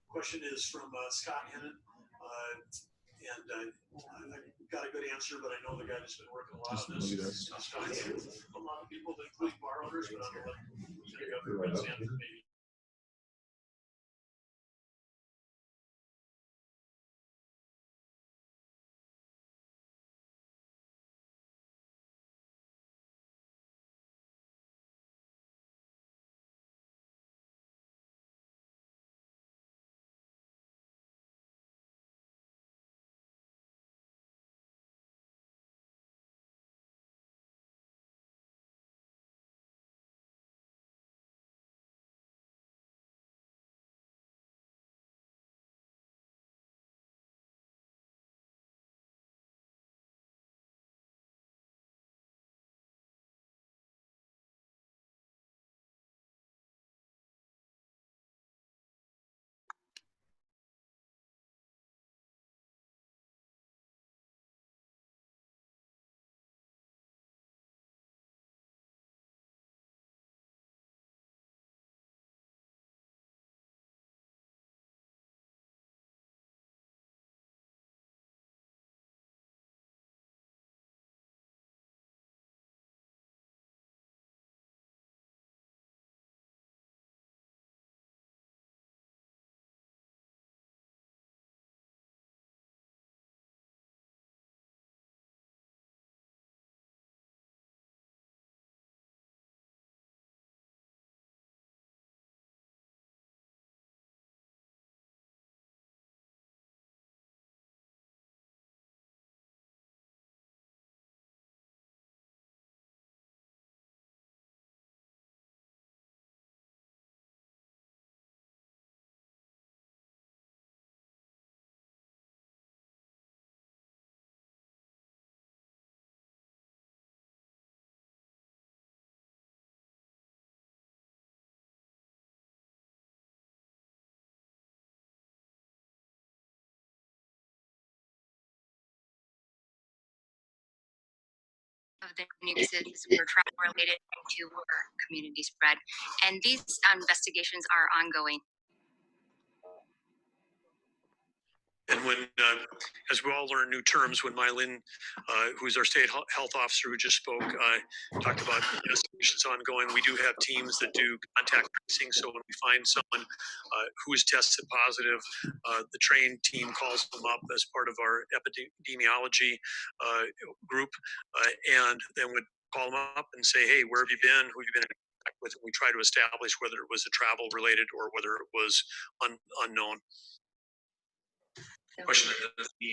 question is from Scott Hennon. And I got a good answer, but I know the guy that's been working a lot on this. He's talking to a lot of people, including bar owners, but I'm going to take up your answer maybe. Of the new cases were travel related to community spread, and these investigations are ongoing. And when, as we all learn new terms, when Mylin, who's our state health officer who just spoke, talked about investigations ongoing, we do have teams that do contact tracing. So when we find someone who is tested positive, the trained team calls them up as part of our epidemiology group, and then would call them up and say, hey, where have you been? Who have you been in contact with? And we try to establish whether it was a travel related or whether it was unknown. Question of the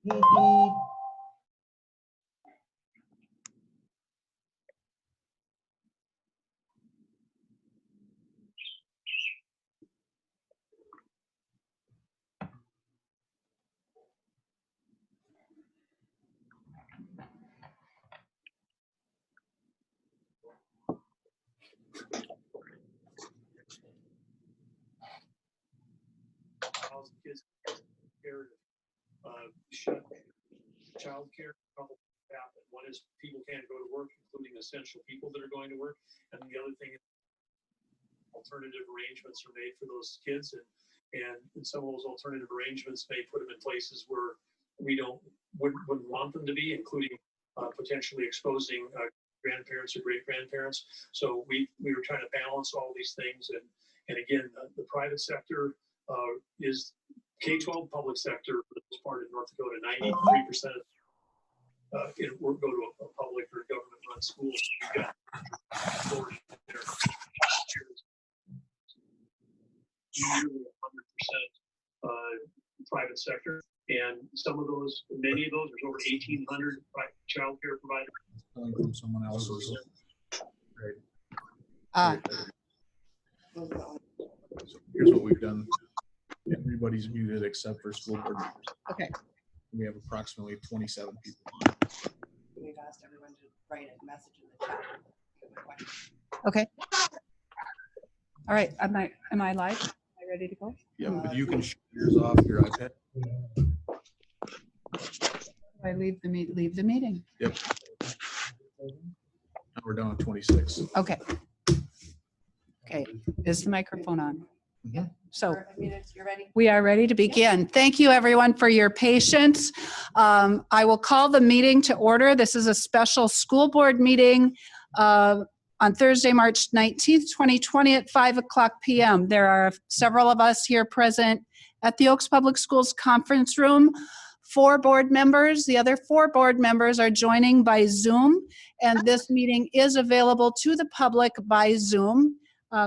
Kids care, shut child care. One is people can't go to work, including essential people that are going to work, and the other thing is alternative arrangements are made for those kids, and some of those alternative arrangements may put them in places where we wouldn't want them to be, including potentially exposing grandparents or great grandparents. So we were trying to balance all these things, and again, the private sector is K-12 public sector for the most part in North Dakota. 93% of go to a public or government-run school. We've got authority there. Usually 100% private sector, and many of those, there's over 1,800 child care providers. Calling from someone else's. Here's what we've done. Everybody's muted except for school board members. Okay. We have approximately 27 people. We've asked everyone to write a message in the chat. Okay. All right. Am I live? Am I ready to go? Yeah, but you can shut yours off your iPad. I leave the meeting. Yep. Now we're down to 26. Okay. Okay. Is the microphone on? Yeah. So You're ready? we are ready to begin. Thank you, everyone, for your patience. I will call the meeting to order. This is a special school board meeting on Thursday, March 19th, 2020 at 5:00 p.m. There are several of us here present at the Oaks Public Schools conference room. 4 board members. The other 4 board members are joining by Zoom, and this meeting is available to the public by Zoom.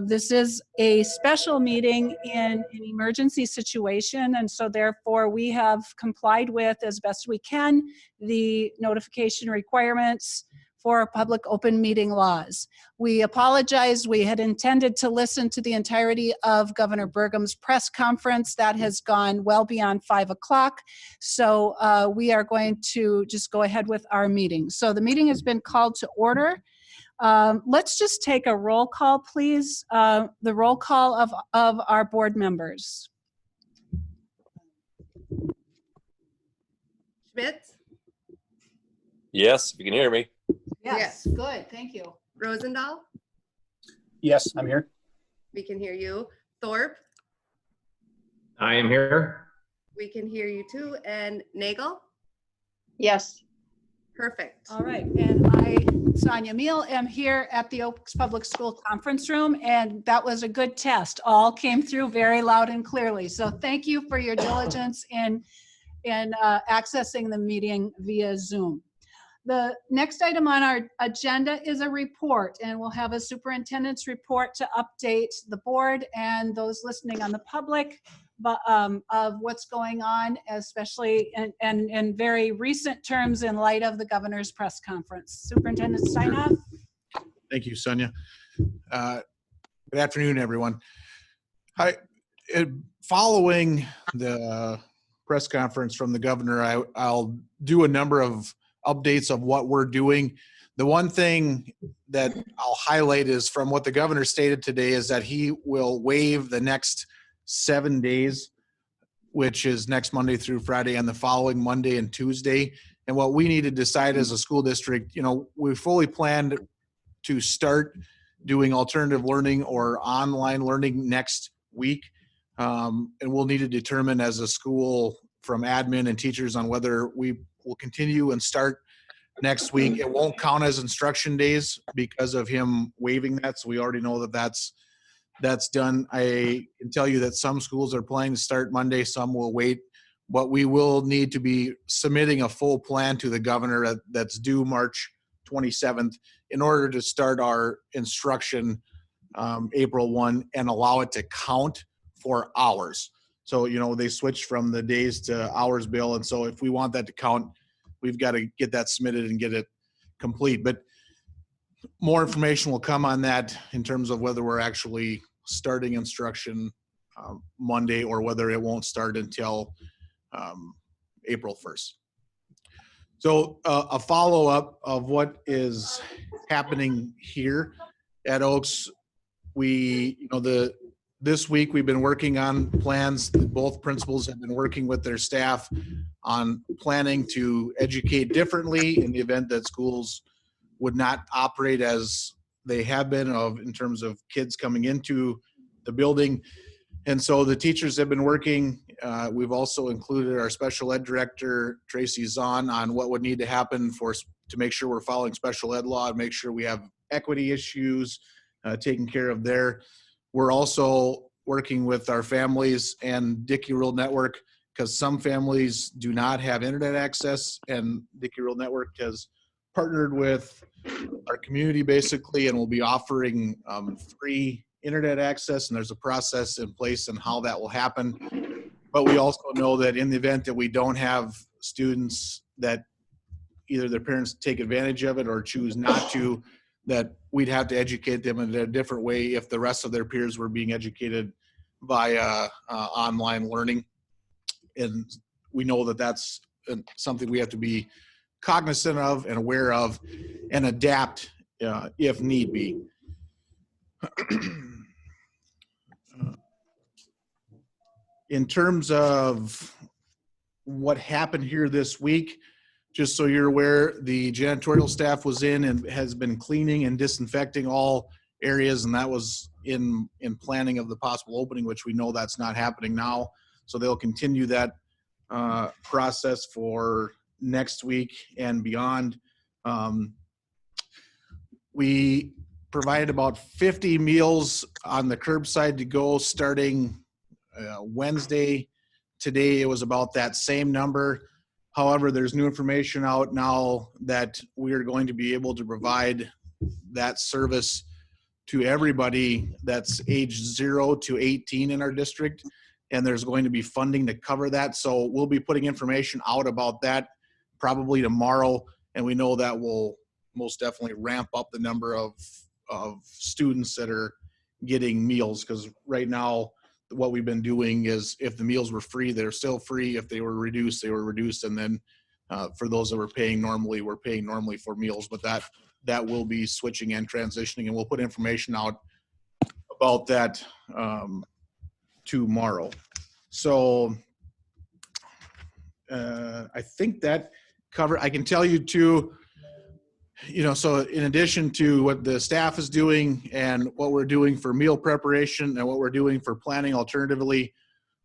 This is a special meeting in an emergency situation, and so therefore we have complied with, as best we can, the notification requirements for public open meeting laws. We apologize. We had intended to listen to the entirety of Governor Burgum's press conference. That has gone well beyond 5:00. So we are going to just go ahead with our meeting. So the meeting has been called to order. Let's just take a roll call, please. The roll call of our board members. Schmitz, Yes, if you can hear me. Yes, good, thank you. Rosendahl, Yes, I'm here. we can hear you. Thorpe, I am here. we can hear you too. And Nagel, Yes. perfect. All right, and I, Sonia Meal, am here at the Oaks Public School Conference Room, and that was a good test. All came through very loud and clearly. So thank you for your diligence in accessing the meeting via Zoom. The next item on our agenda is a report, and we'll have a superintendent's report to update the board and those listening on the public of what's going on, especially in very recent terms in light of the governor's press conference. Superintendent Steinhoff. Thank you, Sonia. Good afternoon, everyone. Following the press conference from the governor, I'll do a number of updates of what we're doing. The one thing that I'll highlight is from what the governor stated today is that he will waive the next 7 days, which is next Monday through Friday and the following Monday and Tuesday. And what we need to decide as a school district, we fully planned to start doing alternative learning or online learning next week. And we'll need to determine as a school from admin and teachers on whether we will continue and start next week. It won't count as instruction days because of him waiving that. So we already know that that's done. I can tell you that some schools are planning to start Monday, some will wait, but we will need to be submitting a full plan to the governor that's due March 27th in order to start our instruction April 1 and allow it to count for hours. So, they switched from the days to hours bill. And so if we want that to count, we've got to get that submitted and get it complete. But more information will come on that in terms of whether we're actually starting instruction Monday or whether it won't start until April 1st. So a follow-up of what is happening here at Oaks, this week we've been working on plans. Both principals have been working with their staff on planning to educate differently in the event that schools would not operate as they have been in terms of kids coming into the building. And so the teachers have been working. We've also included our special ed director, Tracy Zahn, on what would need to happen to make sure we're following special ed law and make sure we have equity issues taken care of there. We're also working with our families and Dickey Rural Network because some families do not have internet access, and Dickey Rural Network has partnered with our community basically and will be offering free internet access, and there's a process in place and how that will happen. But we also know that in the event that we don't have students that either their parents take advantage of it or choose not to, that we'd have to educate them in a different way if the rest of their peers were being educated via online learning. And we know that that's something we have to be cognizant of and aware of and adapt if need be. In terms of what happened here this week, just so you're aware, the janitorial staff was in and has been cleaning and disinfecting all areas, and that was in planning of the possible opening, which we know that's not happening now. So they'll continue that process for next week and beyond. We provided about 50 meals on the curbside to go starting Wednesday. Today it was about that same number. However, there's new information out now that we are going to be able to provide that service to everybody that's age 0 to 18 in our district, and there's going to be funding to cover that. So we'll be putting information out about that probably tomorrow, and we know that will most definitely ramp up the number of students that are getting meals, because right now what we've been doing is if the meals were free, they're still free. If they were reduced, they were reduced. And then for those that were paying normally, we're paying normally for meals, but that will be switching and transitioning, and we'll put information out about that tomorrow. So I think that I can tell you too, so in addition to what the staff is doing and what we're doing for meal preparation and what we're doing for planning alternatively,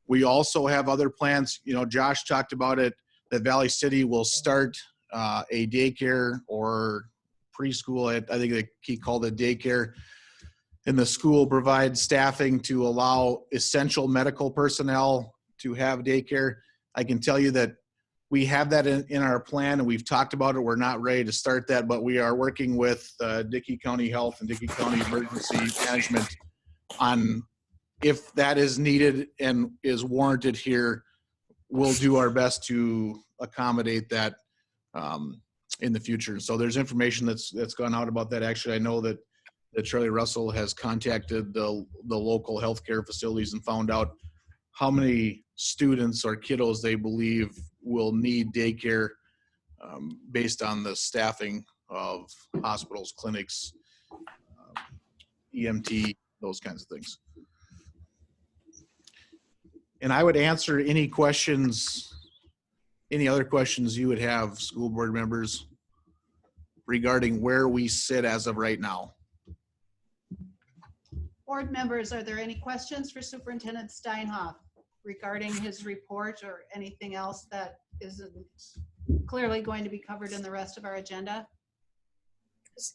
we also have other plans. Josh talked about it, that Valley City will start a daycare or preschool. I think he called it daycare. And the school provides staffing to allow essential medical personnel to have daycare. I can tell you that we have that in our plan, and we've talked about it. We're not ready to start that, but we are working with Dickey County Health and Dickey County Emergency Management on if that is needed and is warranted here. We'll do our best to accommodate that in the future. So there's information that's gone out about that. Actually, I know that Charlie Russell has contacted the local healthcare facilities and found out how many students or kiddos they believe will need daycare based on the staffing of hospitals, clinics, EMT, those kinds of things. And I would answer any other questions you would have, school board members, regarding where we sit as of right now. Board members, are there any questions for Superintendent Steinhoff regarding his report or anything else that isn't clearly going to be covered in the rest of our agenda?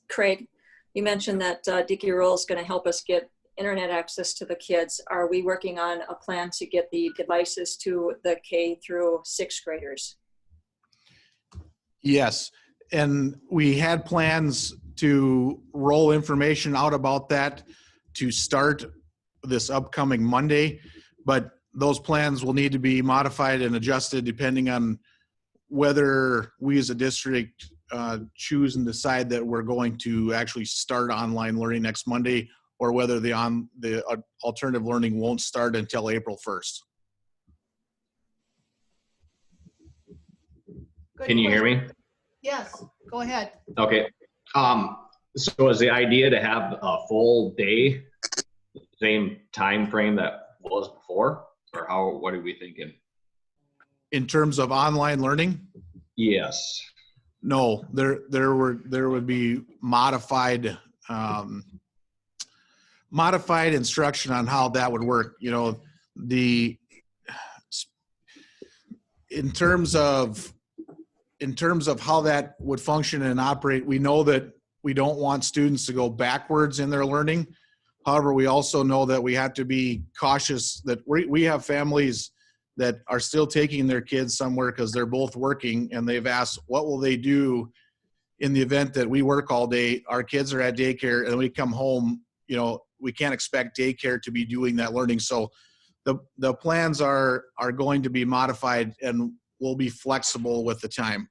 Craig, you mentioned that Dickey Rural is going to help us get internet access to the kids. Are we working on a plan to get the devices to the K through 6th graders? Yes, and we had plans to roll information out about that to start this upcoming Monday, but those plans will need to be modified and adjusted depending on whether we as a district choose and decide that we're going to actually start online learning next Monday, or whether the alternative learning won't start until April 1st. Good Can you hear question. me? Yes, go ahead. Okay. So is the idea to have a full day, same time frame that was before, or how? What are we thinking? In terms of online learning, Yes. no, there would be modified instruction on how that would work. You know, in terms of how that would function and operate, we know that we don't want students to go backwards in their learning. However, we also know that we have to be cautious that we have families that are still taking their kids somewhere because they're both working, and they've asked, what will they do in the event that we work all day, our kids are at daycare, and we come home, you know, we can't expect daycare to be doing that learning. So the plans are going to be modified and will be flexible with the time.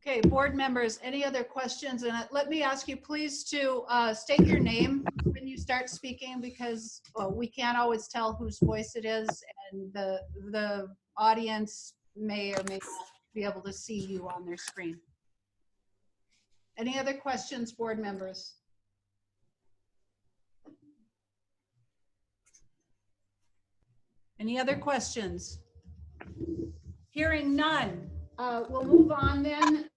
Okay, board members, any other questions? And let me ask you please to state your name when you start speaking, because we can't always tell whose voice it is, and the audience may or may not be able to see you on their screen. Any other questions, board members? Any other questions? Hearing none. We'll move on then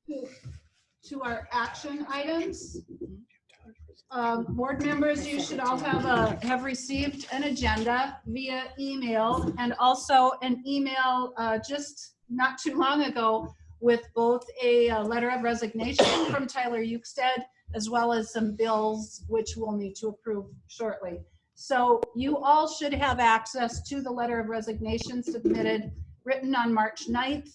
to our action items. Board members, you should all have received an agenda via email, and also an email just not too long ago with both a letter of resignation from Tyler Euchstead, as well as some bills which we'll need to approve shortly. So you all should have access to the letter of resignation submitted, written on March 9th.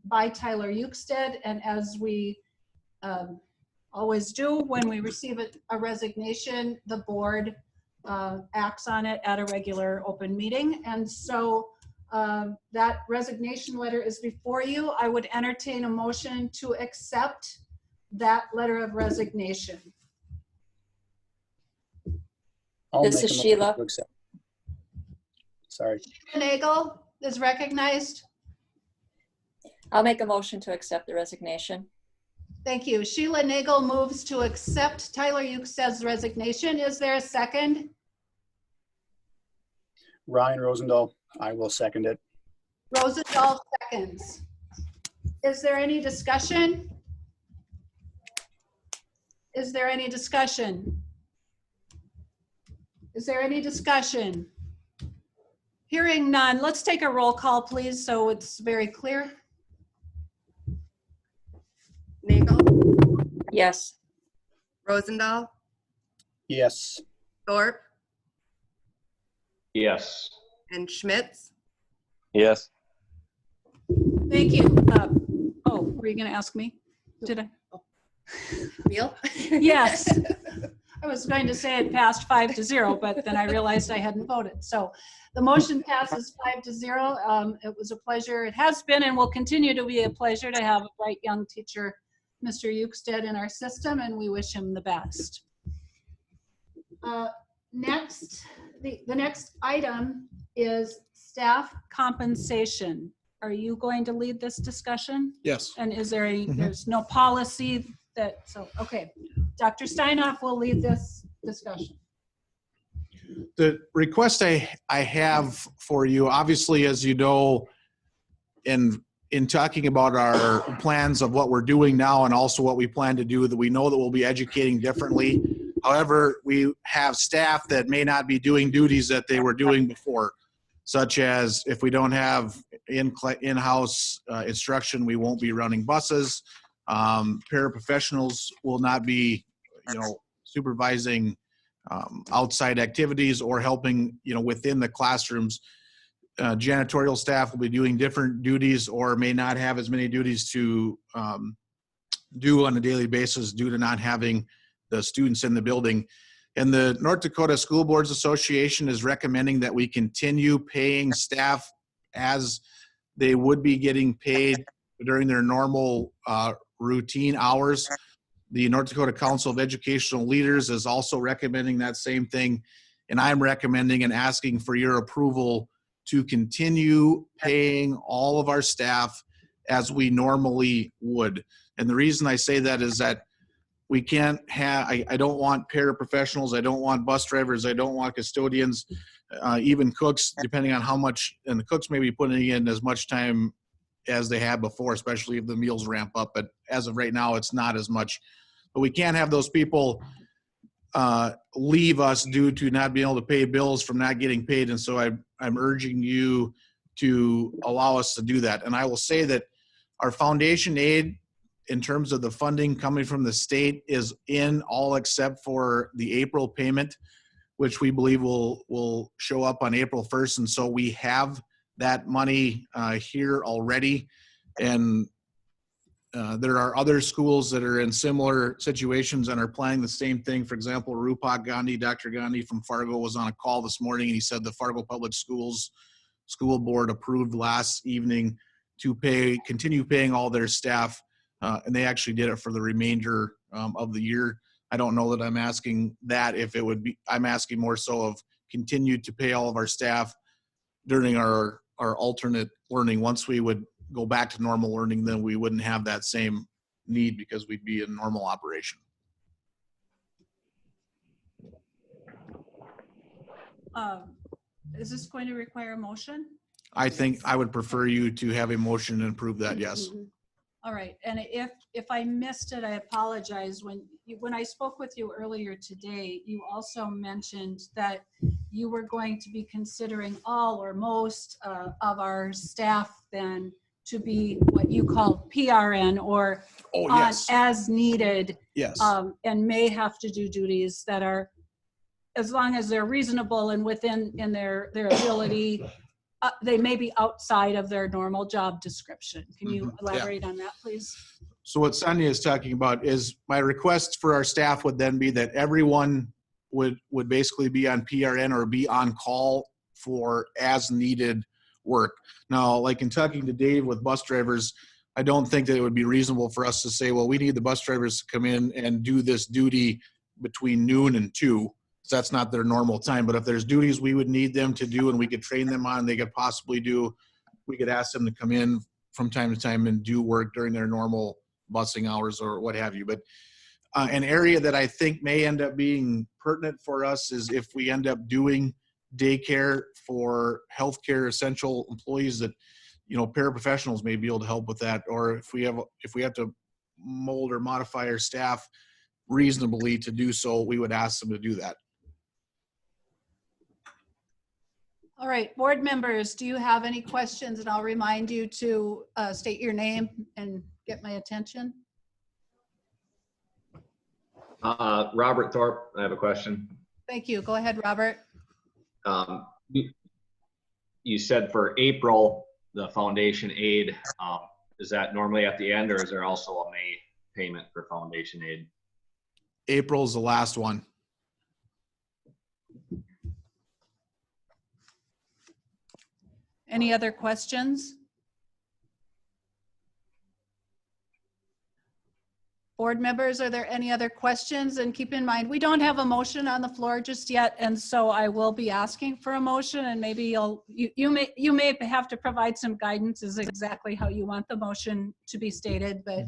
By Tyler Euchstead, and as we always do when we receive a resignation, the board acts on it at a regular open meeting. And so that resignation letter is before you. I would entertain a motion to accept that letter of resignation. This is Sheila. Sorry. Sheila Nagel is recognized. I'll make a motion to accept the resignation. Thank you. Sheila Nagel moves to accept Tyler Euchstead's resignation. Is there a second? Ryan Rosendahl, I will second it. Rosendahl seconds. Is there any discussion? Is there any discussion? Is there any discussion? Hearing none, let's take a roll call, please, so it's very clear. Nagel, Yes. Rosendahl, Yes. Thorpe, Yes. and Schmitz. Yes. Thank you. Oh, were you going to ask me? Did I? Neil? Yes. I was going to say it passed 5-0, but then I realized I hadn't voted. So the motion passes 5-0. It was a pleasure. It has been and will continue to be a pleasure to have a bright young teacher, Mr. Euchstead, in our system, and we wish him the best. Next, the next item is staff compensation. Are you going to lead this discussion? Yes. And is there any, there's no policy that, so, okay. Dr. Steinhoff will lead this discussion. The request I have for you, obviously, as you know, in talking about our plans of what we're doing now and also what we plan to do, that we know that we'll be educating differently. However, we have staff that may not be doing duties that they were doing before, such as if we don't have in-house instruction, we won't be running buses. Paraprofessionals will not be, supervising outside activities or helping, within the classrooms. Janitorial staff will be doing different duties or may not have as many duties to do on a daily basis due to not having the students in the building. And the North Dakota School Boards Association is recommending that we continue paying staff as they would be getting paid during their normal routine hours. The North Dakota Council of Educational Leaders is also recommending that same thing. And I'm recommending and asking for your approval to continue paying all of our staff as we normally would. And the reason I say that is that we can't have, I don't want paraprofessionals, I don't want bus drivers, I don't want custodians, even cooks, depending on how much, and the cooks may be putting in as much time as they had before, especially if the meals ramp up. But as of right now, it's not as much. But we can't have those people leave us due to not being able to pay bills from not getting paid. And so I'm urging you to allow us to do that. And I will say that our foundation aid, in terms of the funding coming from the state, is in all except for the April payment, which we believe will show up on April 1st. And so we have that money here already. And there are other schools that are in similar situations and are planning the same thing. For example, Rupak Gandhi, Dr. Gandhi from Fargo, was on a call this morning, and he said the Fargo Public Schools School Board approved last evening to continue paying all their staff. And they actually did it for the remainder of the year. I don't know that I'm asking that if it would be, I'm asking more so of continue to pay all of our staff during our alternate learning. Once we would go back to normal learning, then we wouldn't have that same need because we'd be in normal operation. Is this going to require a motion? I think I would prefer you to have a motion and approve that, yes. All right, and if I missed it, I apologize. When I spoke with you earlier today, you also mentioned that you were going to be considering all or most of our staff then to be what you call PRN or Oh, on yes. as needed, Yes. and may have to do duties that are, as long as they're reasonable and within their ability, they may be outside of their normal job description. Can you elaborate on that, please? So what Sonia is talking about is my request for our staff would then be that everyone would basically be on PRN or be on call for as needed work. Now, like in talking to Dave with bus drivers, I don't think that it would be reasonable for us to say, well, we need the bus drivers to come in and do this duty between noon and 2. So that's not their normal time. But if there's duties we would need them to do and we could train them on, they could possibly do, we could ask them to come in from time to time and do work during their normal busing hours or what have you. But an area that I think may end up being pertinent for us is if we end up doing daycare for healthcare essential employees that, paraprofessionals may be able to help with that. Or if we have to mold or modify our staff reasonably to do so, we would ask them to do that. All right, board members, do you have any questions? And I'll remind you to state your name and get my attention. Robert Thorpe, I have a question. Thank you. Go ahead, Robert. You said for April, the foundation aid, is that normally at the end, or is there also a May payment for foundation aid? April's the last one. Any other questions? Board members, are there any other questions? And keep in mind, we don't have a motion on the floor just yet, and so I will be asking for a motion, and maybe you may have to provide some guidance as exactly how you want the motion to be stated, but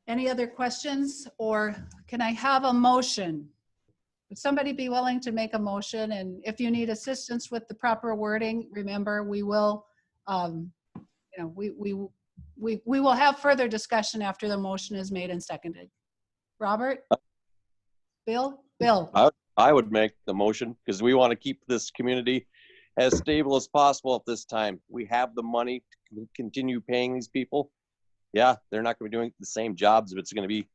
any other questions, or can I have a motion? Would somebody be willing to make a motion? And if you need assistance with the proper wording, remember, we will, we will have further discussion after the motion is made and seconded. Robert? Bill? I would make the motion because we want to keep this community as stable as possible at this time. We have the money to continue paying these people. Yeah, they're not going to be doing the same jobs, but it's going to be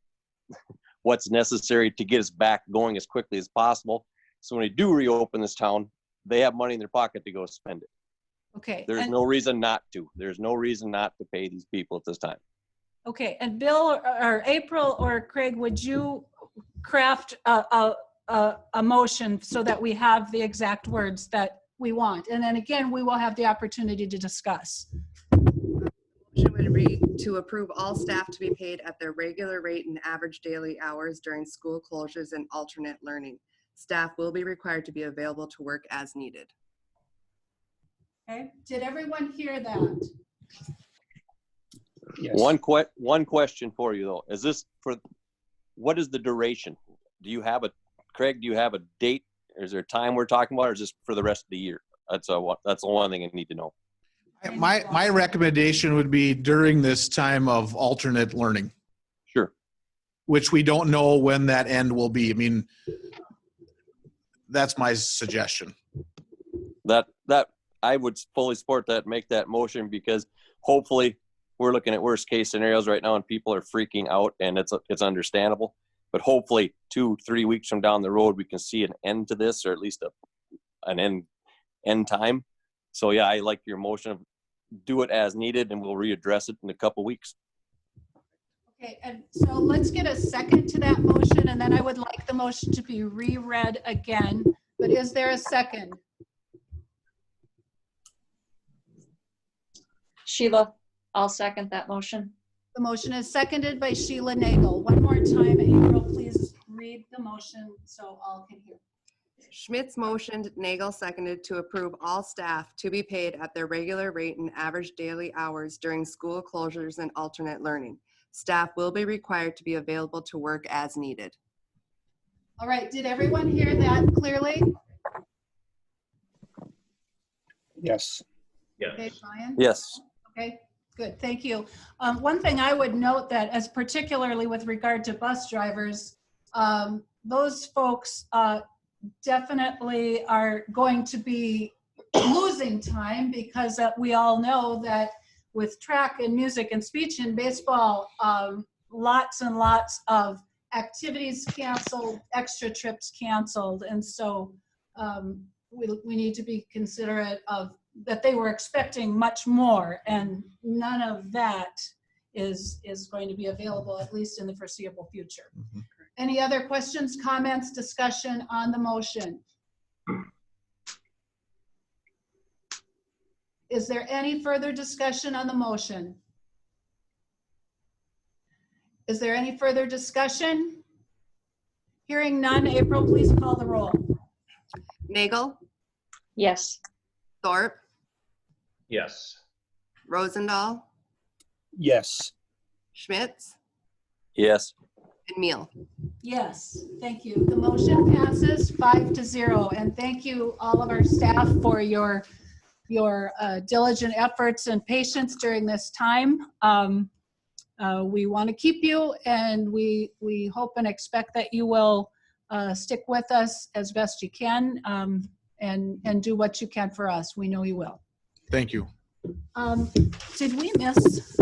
what's necessary to get us back going as quickly as possible. So when we do reopen this town, they have money in their pocket to go spend it. Okay. There's no reason not to. There's no reason not to pay these people at this time. Okay, and Bill or April or Craig, would you craft a motion so that we have the exact words that we want. And then again, we will have the opportunity to discuss. Motion would read to approve all staff to be paid at their regular rate and average daily hours during school closures and alternate learning. Staff will be required to be available to work as needed. Okay, did everyone hear that? Yes. One question for you though. Is this for, what is the duration? Do you have Craig, do you have a date? Is there a time we're talking about, or is this for the rest of the year? That's the one thing I need to know. My recommendation would be during this time of alternate learning, Sure. which we don't know when that end will be. I mean, that's my suggestion. That I would fully support that, make that motion, because hopefully we're looking at worst case scenarios right now and people are freaking out, and it's understandable. But hopefully 2-3 weeks from down the road, we can see an end to this, or at least an end time. So yeah, I like your motion of do it as needed, and we'll readdress it in a couple weeks. Okay, and so let's get a second to that motion, and then I would like the motion to be reread again. But is there a second? Sheila, I'll second that motion. The motion is seconded by Sheila Nagel. One more time, April, please read the motion so all can hear. Schmitz motioned, Nagel seconded to approve all staff to be paid at their regular rate and average daily hours during school closures and alternate learning. Staff will be required to be available to work as needed. All right, did everyone hear that clearly? Yes. Okay, Brian? Yes. Okay, good, thank you. One thing I would note that, as particularly with regard to bus drivers, those folks definitely are going to be losing time, because we all know that with track and music and speech and baseball, lots and lots of activities canceled, extra trips canceled. And so we need to be considerate of that they were expecting much more, and none of that is going to be available, at least in the foreseeable future. Mm-hmm. Any other questions, comments, discussion on the motion? Is there any further discussion on the motion? Is there any further discussion? Hearing none, April, please call the roll. Nagel, Yes. Thorpe, Yes. Rosendahl, Yes. Schmitz, Yes. and Meal. Yes, thank you. The motion passes 5-0, and thank you all of our staff for your diligent efforts and patience during this time. We want to keep you, and we hope and expect that you will stick with us as best you can, and do what you can for us. We know you will. Thank you. Did we miss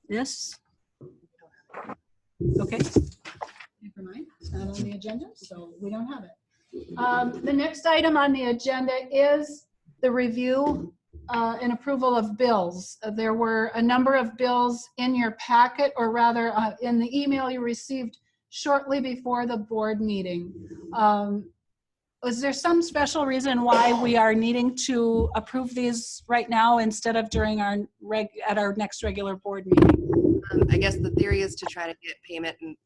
this? Okay, never mind. It's not on the agenda, so we don't have it. The next item on the agenda is the review and approval of bills. There were a number of bills in your packet, or rather in the email you received shortly before the board meeting. Was there some special reason why we are needing to approve these right now instead of during at our next regular board meeting? I guess the theory is to try to get payment and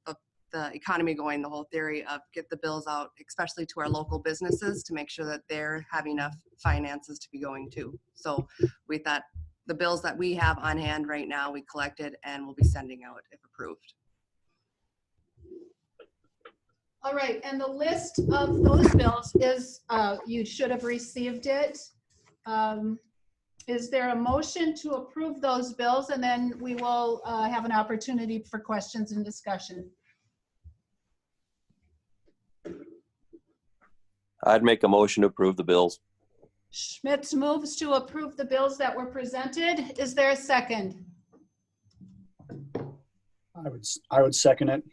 the economy going, the whole theory of get the bills out, especially to our local businesses, to make sure that they're having enough finances to be going to. So we thought the bills that we have on hand right now, we collected and we'll be sending out if approved. All right, and the list of those bills is, you should have received it. Is there a motion to approve those bills? And then we will have an opportunity for questions and discussion. I'd make a motion to approve the bills. Schmitz moves to approve the bills that were presented. Is there a second? I would second it.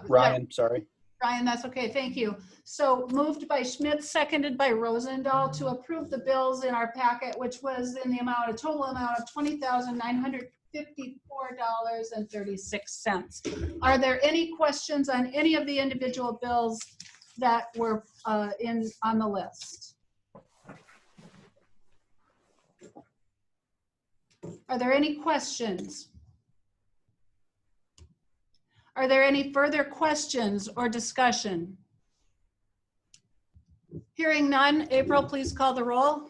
Ryan, sorry. Ryan, that's okay, thank you. So moved by Schmitz, seconded by Rosendahl to approve the bills in our packet, which was in the total amount of $20,900 $54.36. Are there any questions on any of the individual bills that were on the list? Are there any questions? Are there any further questions or discussion? Hearing none, April, please call the roll.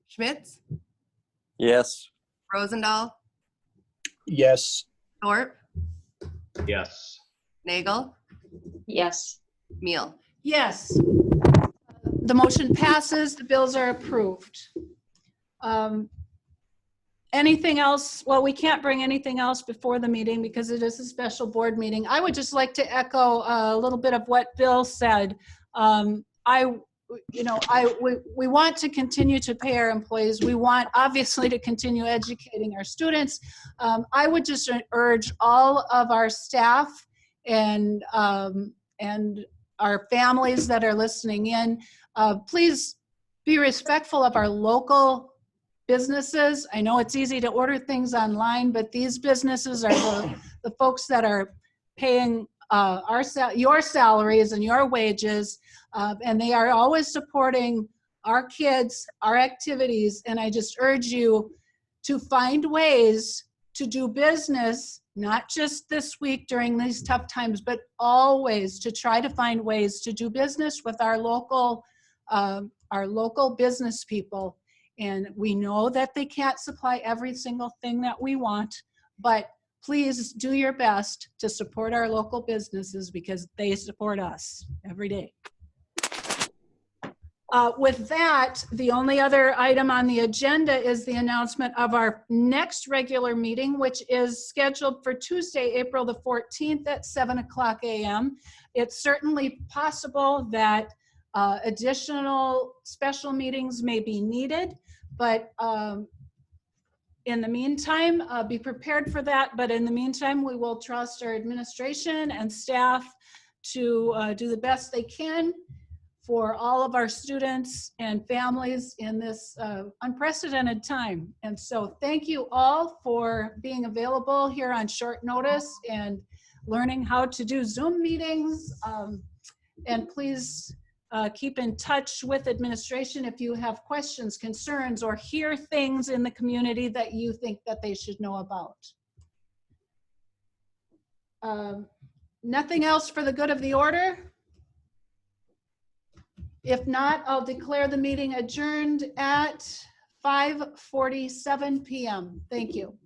Schmitz, Yes. Rosendahl, Yes. Thorpe, Yes. Nagel, Yes. Meal. Yes. The motion passes. The bills are approved. Anything else? Well, we can't bring anything else before the meeting because it is a special board meeting. I would just like to echo a little bit of what Bill said. We want to continue to pay our employees. We want, obviously, to continue educating our students. I would just urge all of our staff and our families that are listening in, please be respectful of our local businesses. I know it's easy to order things online, but these businesses are the folks that are paying your salaries and your wages, and they are always supporting our kids, our activities, and I just urge you to find ways to do business, not just this week during these tough times, but always to try to find ways to do business with our local business people. And we know that they can't supply every single thing that we want, but please do your best to support our local businesses because they support us every day. With that, the only other item on the agenda is the announcement of our next regular meeting, which is scheduled for Tuesday, April the 14th at 7:00 a.m. It's certainly possible that additional special meetings may be needed, but in the meantime, be prepared for that. But in the meantime, we will trust our administration and staff to do the best they can for all of our students and families in this unprecedented time. And so thank you all for being available here on short notice and learning how to do Zoom meetings. And please keep in touch with administration if you have questions, concerns, or hear things in the community that you think that they should know about. Nothing else for the good of the order? If not, I'll declare the meeting adjourned at 5:47 p.m. Thank you.